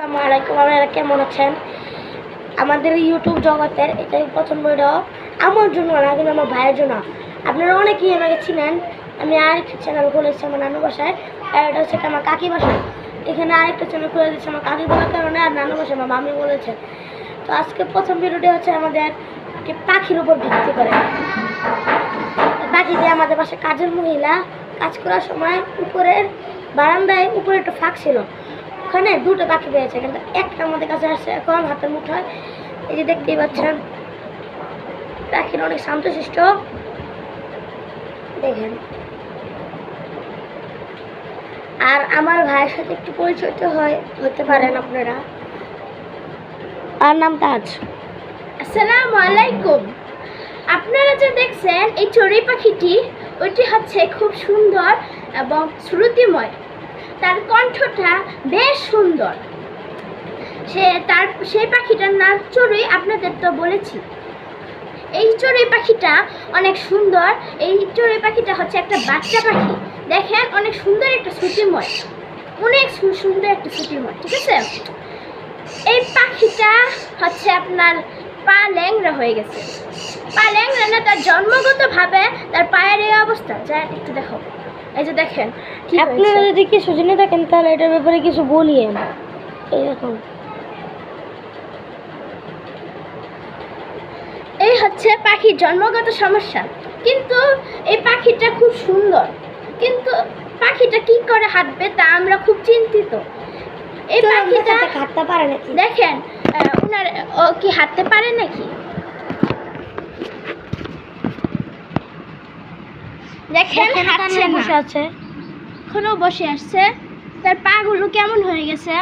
আসসালামু আলাইকুম, আপনারা কেমন আছেন? আমাদের ইউটিউব জগতের এটাই প্রথম ভিডিও আমার জন্য না, কিন্তু আমার ভাইয়ের জন্য। আপনারা অনেকেই আমাকে চিনেন। আমি আরেকটা চ্যানেল খুলেছি আমার নানু বাসায়, আর এটা হচ্ছে আমার কাকি বাসায়। এখানে আরেকটা চ্যানেল খুলে দিচ্ছে আমার কাকি বলার কারণে, আর নানু বাসায় আমার মামি বলেছে। তো আজকে প্রথম ভিডিওটি হচ্ছে আমাদের পাখির উপর ভিত্তি করে। পাখি দিয়ে আমাদের বাসায় কাজের মহিলা কাজ করার সময় উপরের বারান্দায় উপরে একটা ফাঁক ছিল, ওখানে দুটো পাখি পেয়েছে, কিন্তু একটা আমাদের কাছে আসছে এখন হাতের মুঠোয়। এই যে দেখতেই পাচ্ছেন, পাখির অনেক শান্তশিষ্ট। দেখেন, আর আমার ভাইয়ের সাথে একটু পরিচয় হতে পারেন আপনারা। আর নাম তাজ। আসসালামু আলাইকুম। আপনারা যে দেখছেন এই চড়ুই পাখিটি, ওইটি হচ্ছে খুব সুন্দর এবং শ্রুতিময়। তার কণ্ঠটা বেশ সুন্দর। সেই পাখিটার নাম চড়ুই, আপনাদের তো বলেছি। এই চড়ুই পাখিটা অনেক সুন্দর। এই চড়ুই পাখিটা হচ্ছে একটা বাচ্চা পাখি। দেখেন, অনেক সুন্দর একটা শ্রুতিময়, অনেক সুন্দর একটা শ্রুতিময়। ঠিক আছে, এই পাখিটা হচ্ছে আপনার পা ল্যাংড়া হয়ে গেছে। পা ল্যাংড়া না, তার জন্মগতভাবে তার পায়ের এই অবস্থা। যা একটু দেখো, এই যে দেখেন। আপনারা যদি কিছু জেনে থাকেন তাহলে এটার ব্যাপারে কিছু বলিয়েন। এইরকম এই হচ্ছে পাখির জন্মগত সমস্যা। কিন্তু এই পাখিটা খুব সুন্দর, কিন্তু পাখিটা কি করে হাঁটবে তা আমরা খুব চিন্তিত। এই পাখিটা হাঁটতে পারে নাকি? দেখেন, ও কি হাঁটতে পারে নাকি? দেখেন, হাঁটছে না, বসে আছে, এখনো বসে আসছে। তার পা গুলো কেমন হয়ে গেছে।